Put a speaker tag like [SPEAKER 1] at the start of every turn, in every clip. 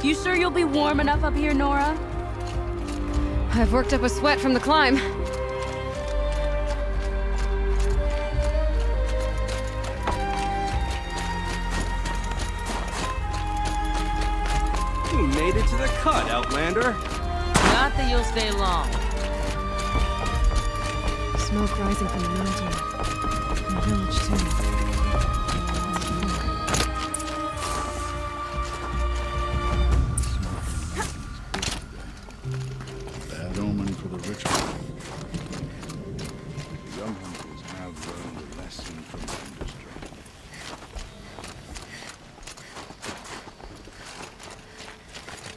[SPEAKER 1] You sure you'll be warm enough up here, Nora?
[SPEAKER 2] I've worked up a sweat from the climb.
[SPEAKER 3] You made it to the cut, Outlander.
[SPEAKER 4] Not that you'll stay long.
[SPEAKER 2] Smoke rising from the mountain. And the village, too.
[SPEAKER 5] Bad omen for the ritual. Young hunters have learned a lesson from industry.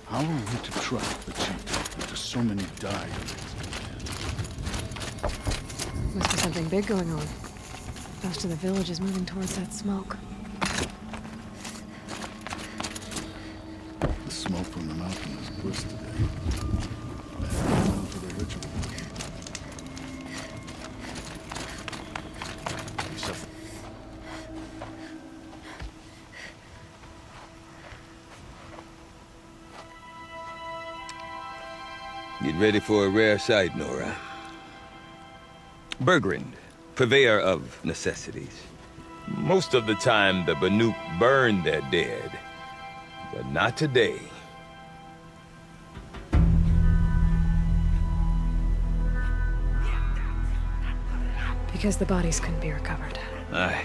[SPEAKER 5] How are we to trust the chief after so many died of it?
[SPEAKER 2] Must be something big going on. Most of the village is moving towards that smoke.
[SPEAKER 5] The smoke from the mountain is bliss today. Bad omen for the ritual.
[SPEAKER 6] Get ready for a rare sight, Nora. Bergrand, purveyor of necessities. Most of the time, the Banuk burn their dead, but not today.
[SPEAKER 2] Because the bodies couldn't be recovered.
[SPEAKER 6] Aye,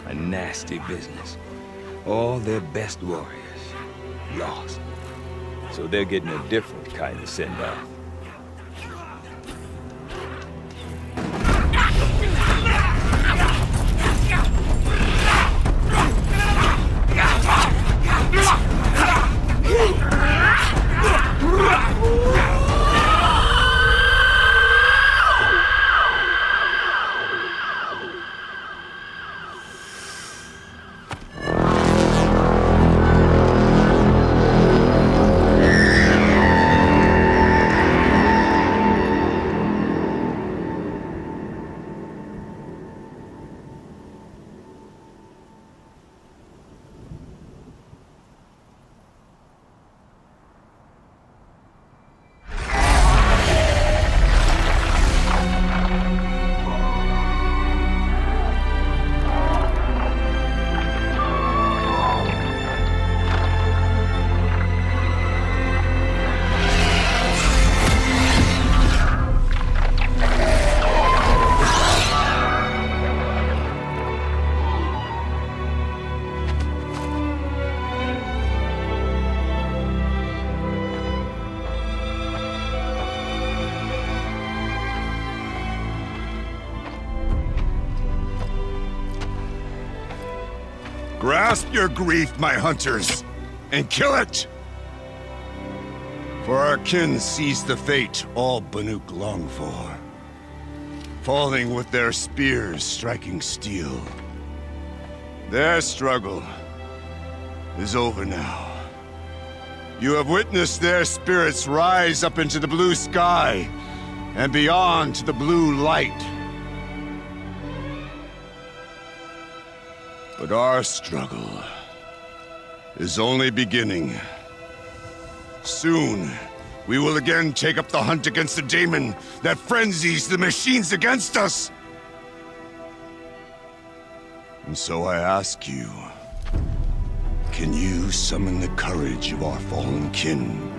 [SPEAKER 6] a nasty business. All their best warriors lost. So they're getting a different kind of send-off.
[SPEAKER 7] Grasp your grief, my hunters, and kill it! For our kin sees the fate all Banuk long for. Falling with their spears striking steel. Their struggle is over now. You have witnessed their spirits rise up into the blue sky and beyond to the blue light. But our struggle is only beginning. Soon, we will again take up the hunt against the daemon that frenzies the machines against us. And so I ask you, can you summon the courage of our fallen kin?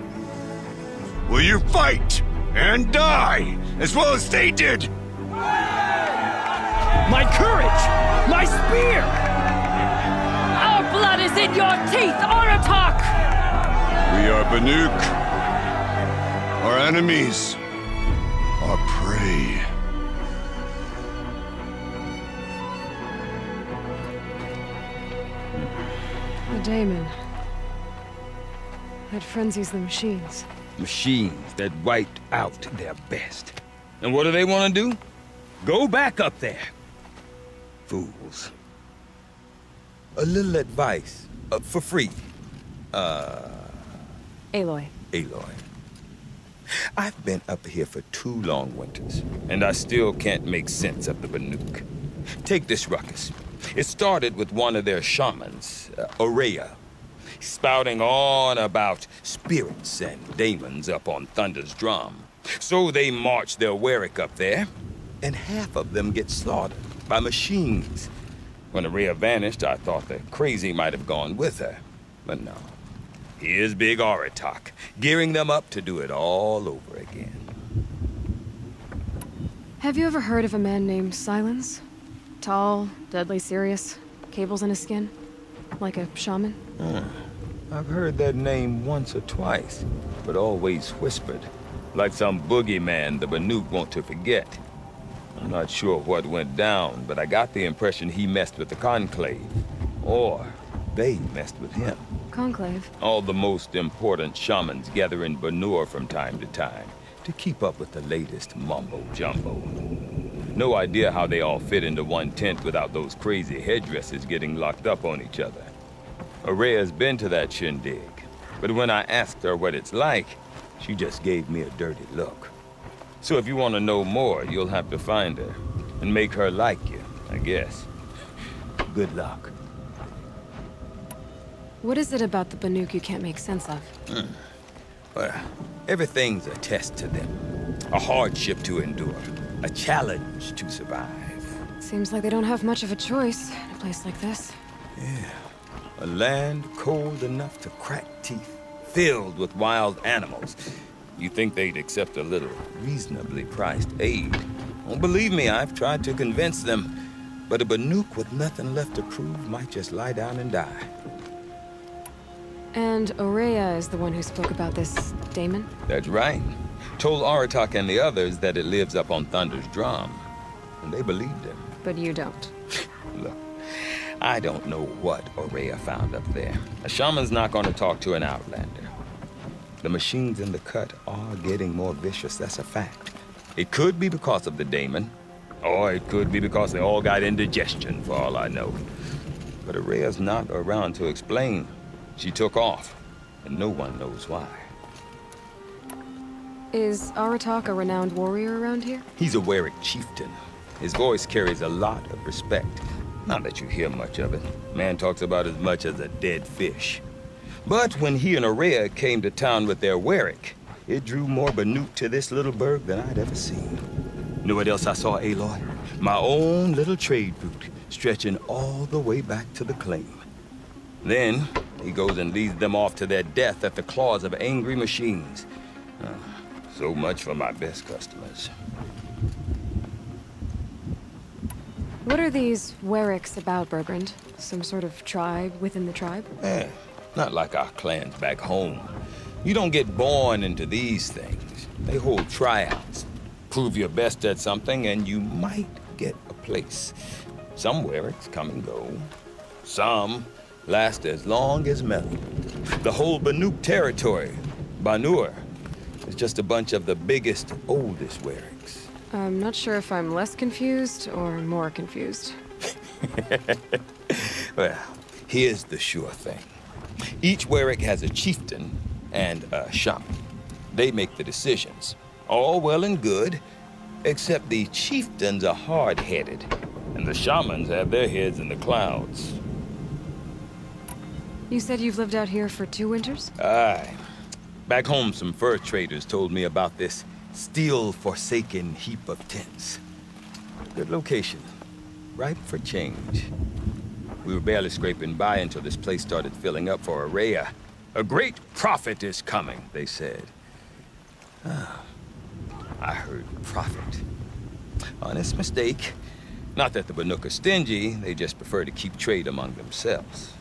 [SPEAKER 7] Will you fight and die as well as they did?
[SPEAKER 3] My courage! My spear!
[SPEAKER 1] Our blood is in your teeth, Aratak!
[SPEAKER 7] We are Banuk. Our enemies are prey.
[SPEAKER 2] The daemon. That frenzies the machines.
[SPEAKER 6] Machines that wiped out their best. And what do they want to do? Go back up there. Fools. A little advice, for free.
[SPEAKER 2] Aloy.
[SPEAKER 6] Aloy. I've been up here for 2 long winters, and I still can't make sense of the Banuk. Take this ruckus. It started with one of their shamans, Aurea. spouting on about spirits and demons up on Thunder's drum. So they march their Warwick up there, and half of them get slaughtered by machines. When Araya vanished, I thought the crazy might have gone with her. But no. Here's Big Aratak, gearing them up to do it all over again.
[SPEAKER 2] Have you ever heard of a man named Silence? Tall, deadly serious, cables in his skin? Like a shaman?
[SPEAKER 6] I've heard that name once or twice, but always whispered. Like some boogeyman the Banuk want to forget. I'm not sure what went down, but I got the impression he messed with the Conclave. Or they messed with him.
[SPEAKER 2] Conclave?
[SPEAKER 6] All the most important shamans gather in Banur from time to time to keep up with the latest mumbo-jumbo. No idea how they all fit into one tent without those crazy headdresses getting locked up on each other. Araya's been to that shindig, but when I asked her what it's like, she just gave me a dirty look. So if you want to know more, you'll have to find her and make her like you, I guess. Good luck.
[SPEAKER 2] What is it about the Banuk you can't make sense of?
[SPEAKER 6] Well, everything's a test to them. A hardship to endure. A challenge to survive.
[SPEAKER 2] Seems like they don't have much of a choice in a place like this.
[SPEAKER 6] Yeah. A land cold enough to crack teeth, filled with wild animals. You think they'd accept a little reasonably priced aid? Don't believe me, I've tried to convince them. But a Banuk with nothing left to prove might just lie down and die.
[SPEAKER 2] And Araya is the one who spoke about this daemon?
[SPEAKER 6] That's right. Told Aratak and the others that it lives up on Thunder's drum. And they believed him.
[SPEAKER 2] But you don't.
[SPEAKER 6] Look, I don't know what Araya found up there. A shaman's not going to talk to an outlander. The machines in the cut are getting more vicious, that's a fact. It could be because of the daemon, or it could be because they all got indigestion, for all I know. But Araya's not around to explain. She took off, and no one knows why.
[SPEAKER 2] Is Aratak a renowned warrior around here?
[SPEAKER 6] He's a Warwick chieftain. His voice carries a lot of respect. Not that you hear much of it. Man talks about as much as a dead fish. But when he and Araya came to town with their Warwick, it drew more Banuk to this little burg than I'd ever seen. You know what else I saw, Aloy? My own little trade route, stretching all the way back to the claim. Then, he goes and leads them off to their death at the claws of angry machines. So much for my best customers.
[SPEAKER 2] What are these Warwicks about, Bergrand? Some sort of tribe within the tribe?
[SPEAKER 6] Not like our clans back home. You don't get born into these things. They hold tryouts. Prove your best at something and you might get a place. Some Warwicks come and go. Some last as long as Melon. The whole Banuk territory, Banur, is just a bunch of the biggest, oldest Warwicks.
[SPEAKER 2] I'm not sure if I'm less confused or more confused.
[SPEAKER 6] Well, here's the sure thing. Each Warwick has a chieftain and a shaman. They make the decisions. All well and good, except the chieftains are hard-headed, and the shamans have their heads in the clouds.
[SPEAKER 2] You said you've lived out here for 2 winters?
[SPEAKER 6] Aye. Back home, some fur traders told me about this still-forsaken heap of tents. Good location. Ripe for change. We were barely scraping by until this place started filling up for Araya. A great prophet is coming, they said. I heard prophet. Honest mistake. Not that the Banuk are stingy, they just prefer to keep trade among themselves.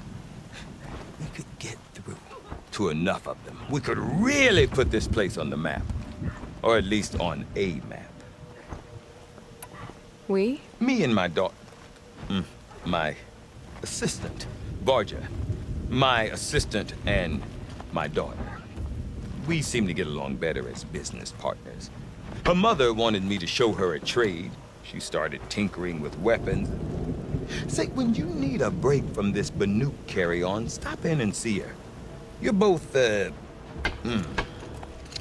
[SPEAKER 6] We could get through to enough of them. We could really put this place on the map. Or at least on a map.
[SPEAKER 2] We?
[SPEAKER 6] Me and my daughter. My assistant, Varja. My assistant and my daughter. We seem to get along better as business partners. Her mother wanted me to show her a trade. She started tinkering with weapons. Say, when you need a break from this Banuk carry-on, stop in and see her. You're both,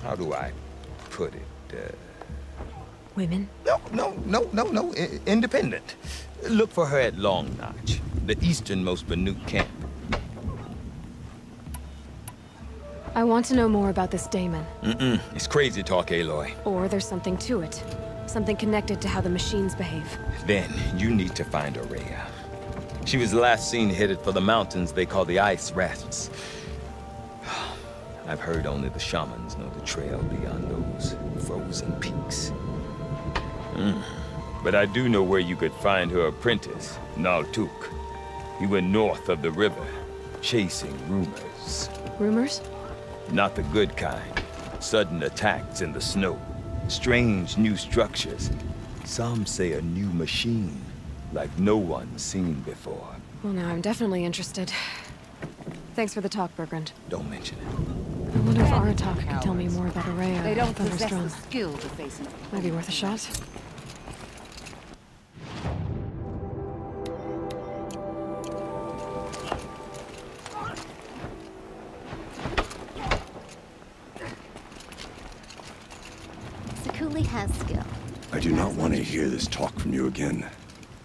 [SPEAKER 6] how do I put it?
[SPEAKER 2] Women?
[SPEAKER 6] No. Independent. Look for her at Long Notch, the easternmost Banuk camp.
[SPEAKER 2] I want to know more about this Damon.
[SPEAKER 6] It's crazy talk, Aloy.
[SPEAKER 2] Or there's something to it. Something connected to how the machines behave.
[SPEAKER 6] Then you need to find Aurea. She was last seen headed for the mountains they call the Ice Rafts. I've heard only the shamans know the trail beyond those frozen peaks. But I do know where you could find her apprentice, Naltuk. He went north of the river, chasing rumors.
[SPEAKER 2] Rumors?
[SPEAKER 6] Not the good kind. Sudden attacks in the snow. Strange new structures. Some say a new machine, like no one's seen before.
[SPEAKER 2] Well, now I'm definitely interested. Thanks for the talk, Bergrand.
[SPEAKER 6] Don't mention it.
[SPEAKER 2] I wonder if Aratak could tell me more about Aurea.
[SPEAKER 8] They don't possess the
[SPEAKER 2] Thunderstrong.
[SPEAKER 8] skill to face me.
[SPEAKER 2] Might be worth a shot.
[SPEAKER 9] Sakuli has skill.
[SPEAKER 7] I do not want to hear this talk from you again.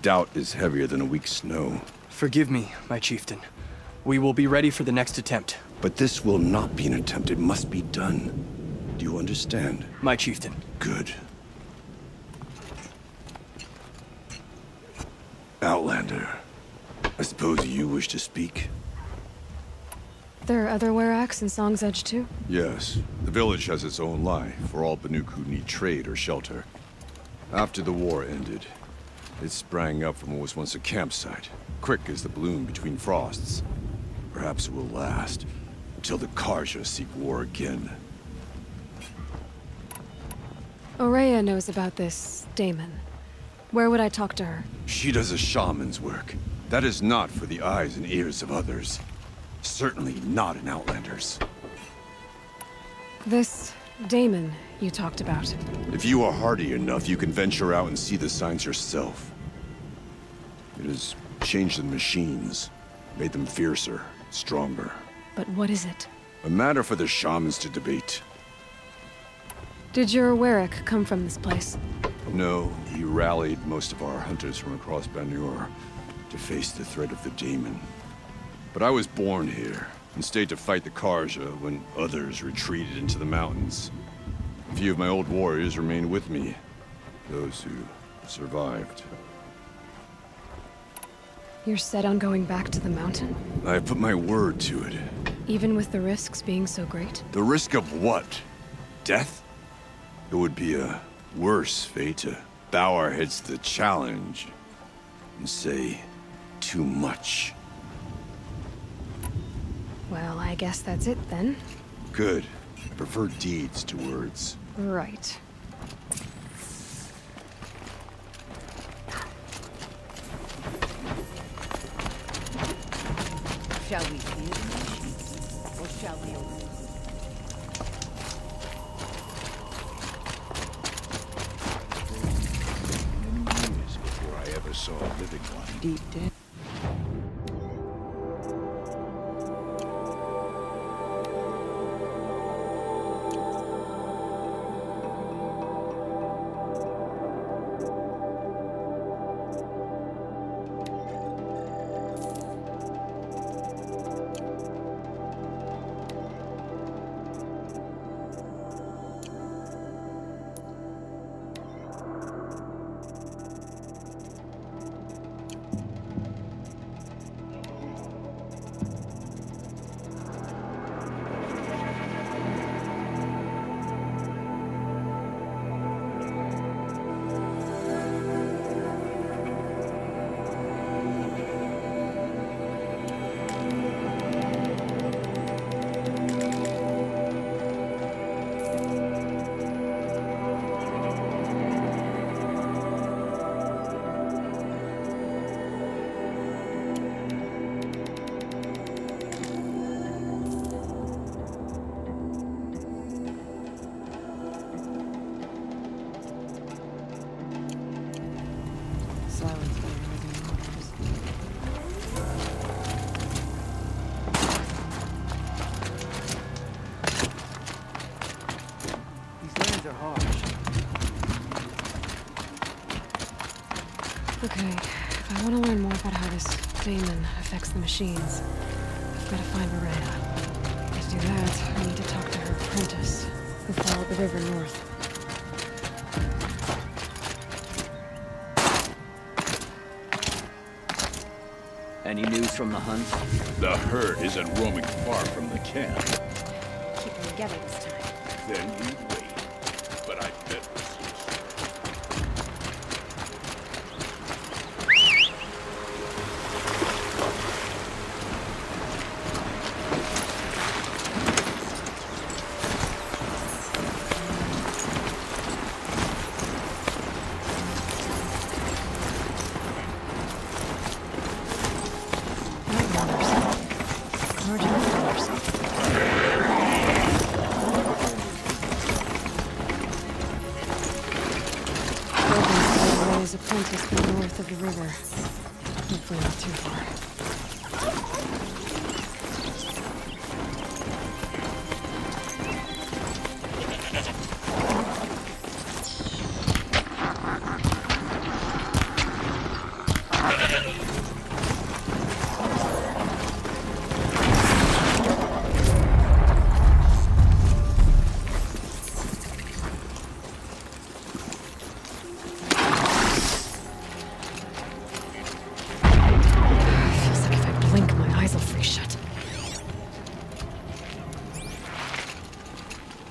[SPEAKER 7] Doubt is heavier than a week's snow.
[SPEAKER 3] Forgive me, my chieftain. We will be ready for the next attempt.
[SPEAKER 7] But this will not be an attempt. It must be done. Do you understand?
[SPEAKER 3] My chieftain.
[SPEAKER 7] Good. Outlander, I suppose you wish to speak?
[SPEAKER 2] There are other Weraks in Song's Edge too?
[SPEAKER 7] Yes. The village has its own life for all Banuk who need trade or shelter. After the war ended, it sprang up from what was once a campsite, quick as the bloom between frosts. Perhaps it will last, until the Karja seek war again.
[SPEAKER 2] Aurea knows about this Damon. Where would I talk to her?
[SPEAKER 7] She does a shaman's work. That is not for the eyes and ears of others. Certainly not an Outlander's.
[SPEAKER 2] This Damon you talked about.
[SPEAKER 7] If you are hardy enough, you can venture out and see the signs yourself. It has changed the machines, made them fiercer, stronger.
[SPEAKER 2] But what is it?
[SPEAKER 7] A matter for the shamans to debate.
[SPEAKER 2] Did your Werak come from this place?
[SPEAKER 7] No, he rallied most of our hunters from across Banur to face the threat of the Daemon. But I was born here, and stayed to fight the Karja when others retreated into the mountains. A few of my old warriors remained with me, those who survived.
[SPEAKER 2] You're set on going back to the mountain?
[SPEAKER 7] I have put my word to it.
[SPEAKER 2] Even with the risks being so great?
[SPEAKER 7] The risk of what? Death? It would be a worse fate to bow our heads to the challenge and say too much.
[SPEAKER 2] Well, I guess that's it then.
[SPEAKER 7] Good. I prefer deeds to words.
[SPEAKER 2] Right.
[SPEAKER 8] Shall we fear the machines, or shall we obey?
[SPEAKER 5] Years before I ever saw a living one.
[SPEAKER 8] Deep down.
[SPEAKER 2] Okay, if I want to learn more about how this Damon affects the machines, I've got to find Aurea. Get do that, I need to talk to her apprentice, who followed the river north.
[SPEAKER 10] Any news from the hunt?
[SPEAKER 5] The herd isn't roaming far from the camp.
[SPEAKER 9] Keep them together this time.
[SPEAKER 5] Then we wait. But I bet we'll see.
[SPEAKER 2] Apprentice from north of the river. Hopefully not too far.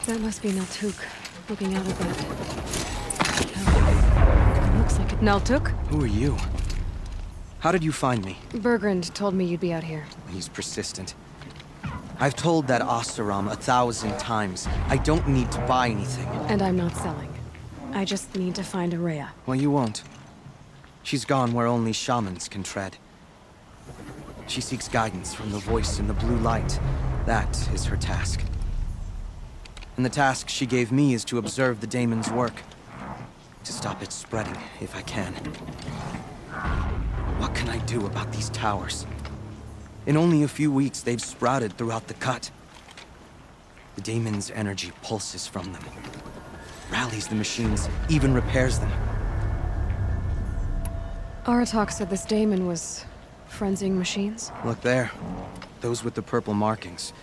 [SPEAKER 2] That must be Naltuk, looking out of that. It looks like it. Naltuk?
[SPEAKER 3] Who are you? How did you find me?
[SPEAKER 2] Bergrand told me you'd be out here.
[SPEAKER 3] He's persistent. I've told that Oseram 1,000 times. I don't need to buy anything.
[SPEAKER 2] And I'm not selling. I just need to find Araya.
[SPEAKER 3] Well, you won't. She's gone where only shamans can tread. She seeks guidance from the voice in the blue light. That is her task. And the task she gave me is to observe the daemon's work. To stop it spreading, if I can. What can I do about these towers? In only a few weeks, they've sprouted throughout the cut. The daemon's energy pulses from them. Rallies the machines, even repairs them.
[SPEAKER 2] Aratak said this daemon was frenzying machines?
[SPEAKER 3] Look there. Those with the purple markings.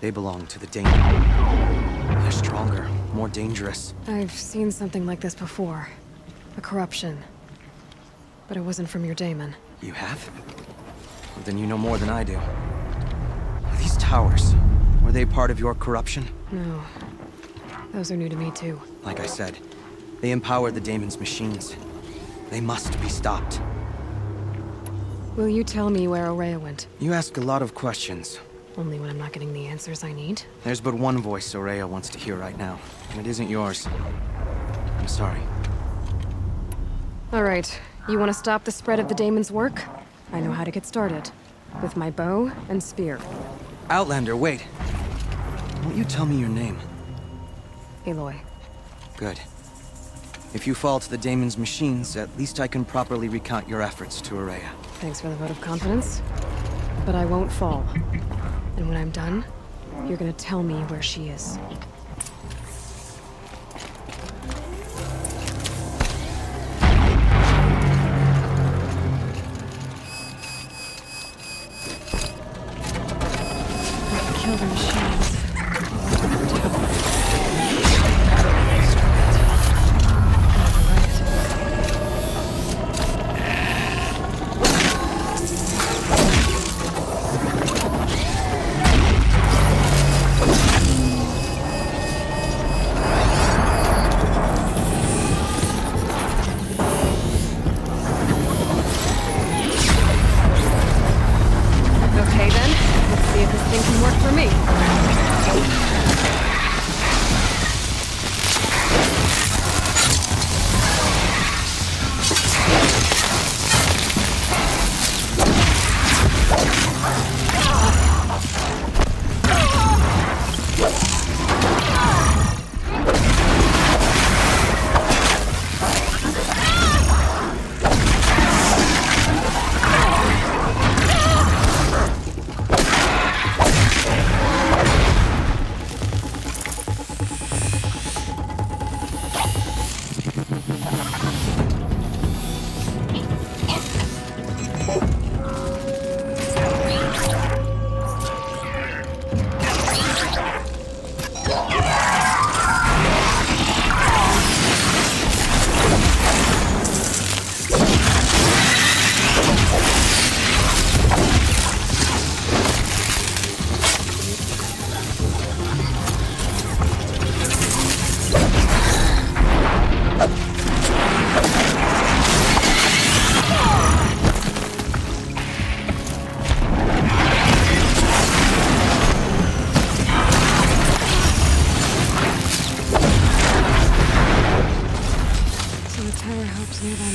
[SPEAKER 3] They belong to the daemon. They're stronger, more dangerous.
[SPEAKER 2] I've seen something like this before. A corruption. But it wasn't from your daemon.
[SPEAKER 3] You have? Well, then you know more than I do. These towers, were they part of your corruption?
[SPEAKER 2] No. Those are new to me too.
[SPEAKER 3] Like I said, they empower the daemon's machines. They must be stopped.
[SPEAKER 2] Will you tell me where Araya went?
[SPEAKER 3] You ask a lot of questions.
[SPEAKER 2] Only when I'm not getting the answers I need?
[SPEAKER 3] There's but one voice Araya wants to hear right now, and it isn't yours. I'm sorry.
[SPEAKER 2] All right. You want to stop the spread of the daemon's work? I know how to get started. With my bow and spear.
[SPEAKER 3] Outlander, wait. Won't you tell me your name?
[SPEAKER 2] Aloy.
[SPEAKER 3] Good. If you fall to the daemon's machines, at least I can properly recount your efforts to Araya.
[SPEAKER 2] Thanks for the vote of confidence. But I won't fall. And when I'm done, you're gonna tell me where she is. Kill the machines.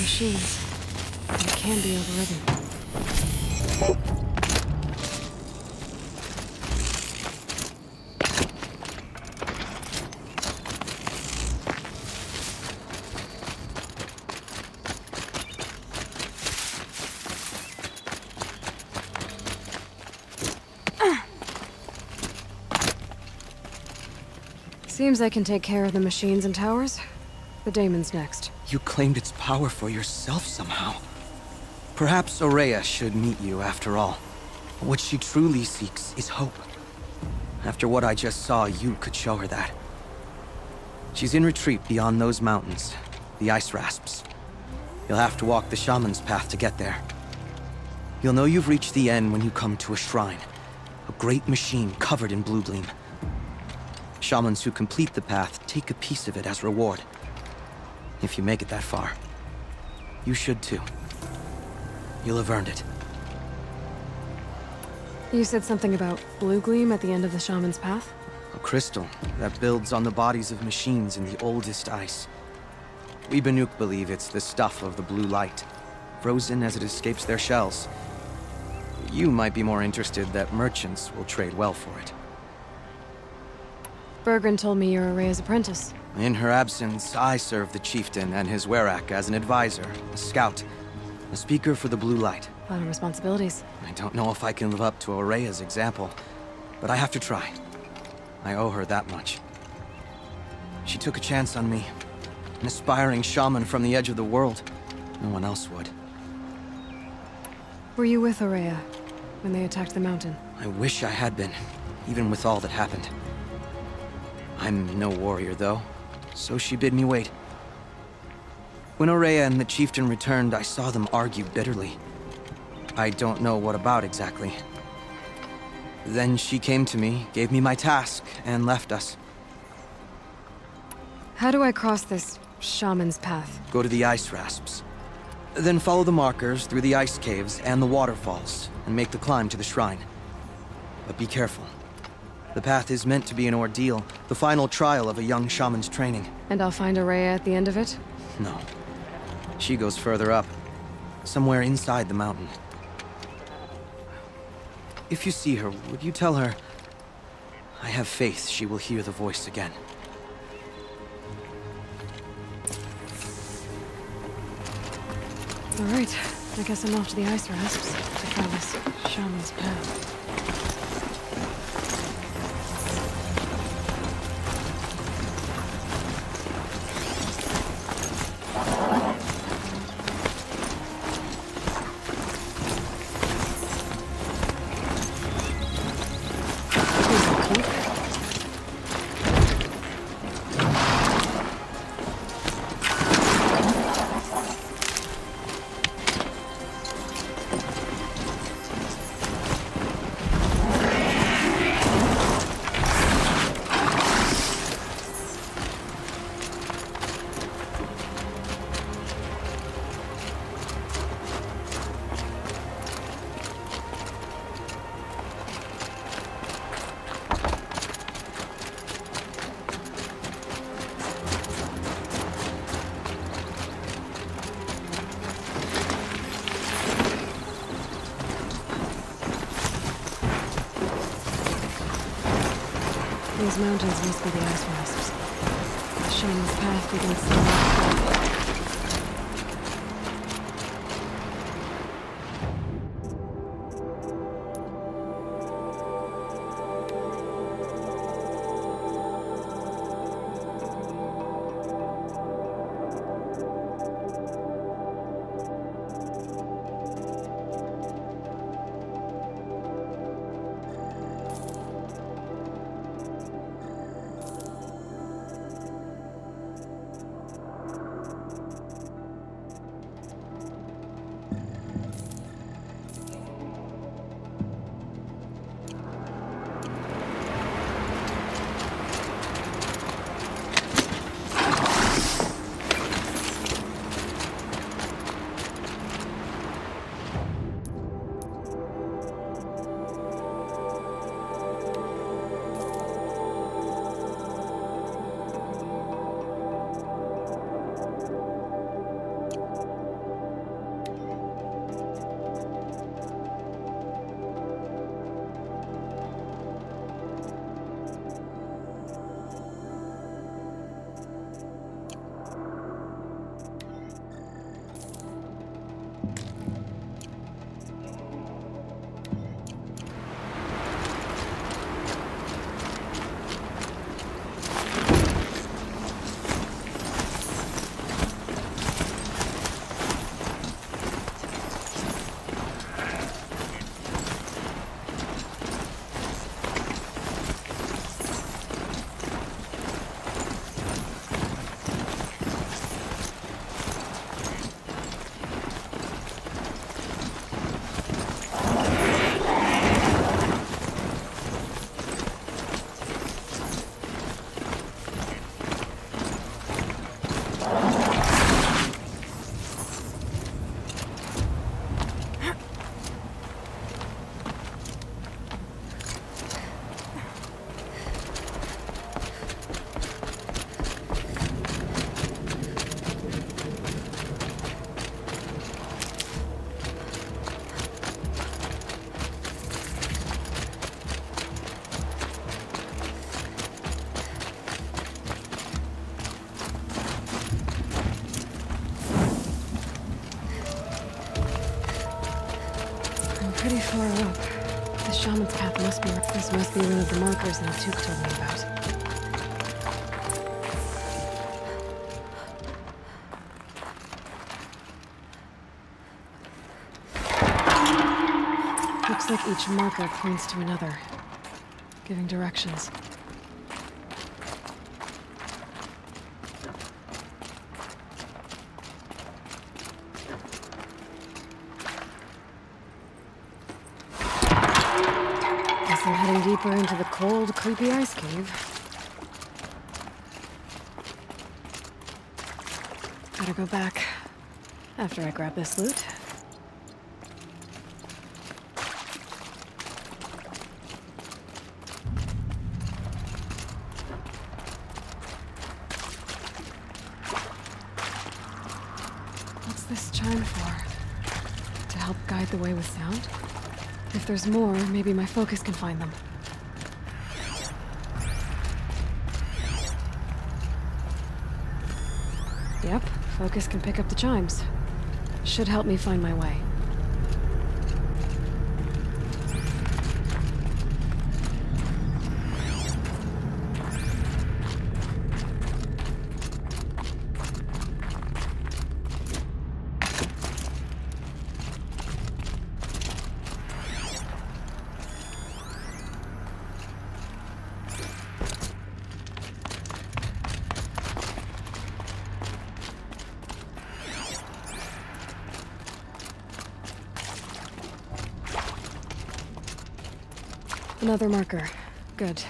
[SPEAKER 2] machines. And it can be overridden. Seems I can take care of the machines and towers. The daemon's next.
[SPEAKER 3] You claimed its power for yourself somehow. Perhaps Aurea should meet you after all. What she truly seeks is hope. After what I just saw, you could show her that. She's in retreat beyond those mountains, the ice rasps. You'll have to walk the shaman's path to get there. You'll know you've reached the end when you come to a shrine. A great machine covered in blue gleam. Shamans who complete the path take a piece of it as reward. If you make it that far, you should too. You'll have earned it.
[SPEAKER 2] You said something about blue gleam at the end of the shaman's path?
[SPEAKER 3] A crystal that builds on the bodies of machines in the oldest ice. We Banuk believe it's the stuff of the blue light, frozen as it escapes their shells. You might be more interested that merchants will trade well for it.
[SPEAKER 2] Bergren told me you're Aurea's apprentice.
[SPEAKER 3] In her absence, I serve the chieftain and his werak as an advisor, a scout, a speaker for the blue light.
[SPEAKER 2] A lot of responsibilities.
[SPEAKER 3] I don't know if I can live up to Aurea's example, but I have to try. I owe her that much. She took a chance on me. An aspiring shaman from the edge of the world. No one else would.
[SPEAKER 2] Were you with Aurea when they attacked the mountain?
[SPEAKER 3] I wish I had been, even with all that happened. I'm no warrior, though, so she bid me wait. When Aurea and the chieftain returned, I saw them argue bitterly. I don't know what about exactly. Then she came to me, gave me my task, and left us.
[SPEAKER 2] How do I cross this shaman's path?
[SPEAKER 3] Go to the ice rasps. Then follow the markers through the ice caves and the waterfalls, and make the climb to the shrine. But be careful. The path is meant to be an ordeal, the final trial of a young shaman's training.
[SPEAKER 2] And I'll find Aurea at the end of it?
[SPEAKER 3] No. She goes further up, somewhere inside the mountain. If you see her, would you tell her, I have faith she will hear the voice again.
[SPEAKER 2] All right, I guess I'm off to the ice rasps to find this shaman's path. These mountains must be the ice rasps. The shaman's path begins somewhere. far up. The shaman's path must be... This must be one of the markers that Took told me about. Looks like each marker points to another, giving directions. Guess I'm heading deeper into the cold, creepy ice cave. Gotta go back after I grab this loot. What's this chime for? To help guide the way with sound? If there's more, maybe my focus can find them. Yep, focus can pick up the chimes. Should help me find my way. Another marker. Good.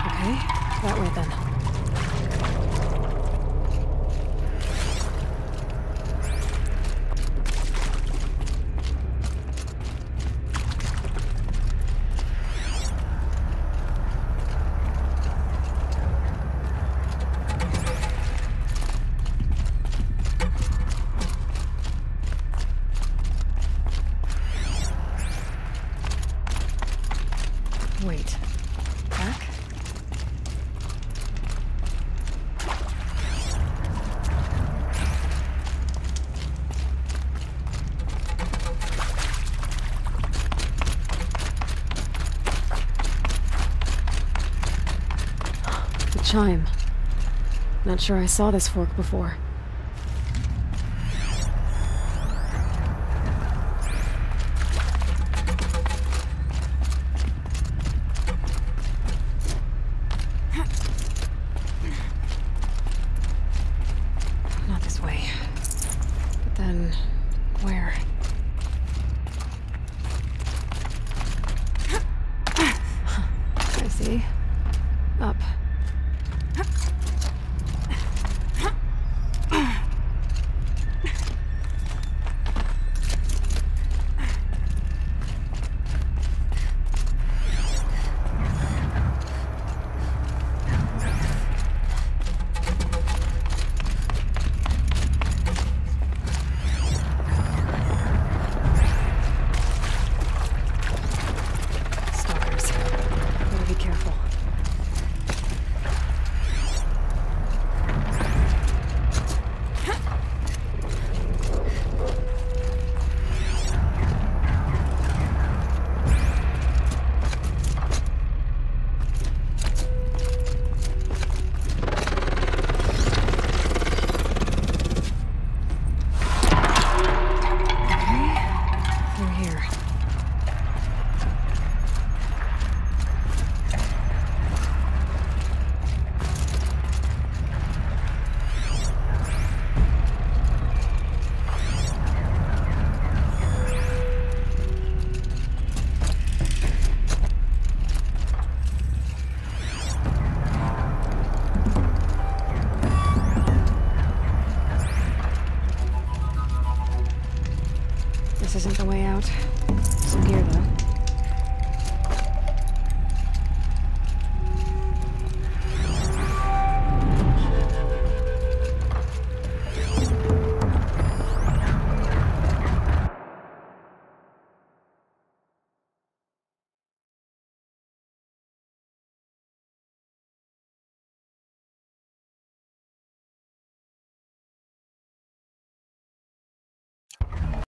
[SPEAKER 2] Okay, that way then. Wait. Back? The chime. Not sure I saw this fork before. Not this way. But then, where? I see. Up. Stalkers. Better be careful. Through here. This isn't the way out. Some gear, though.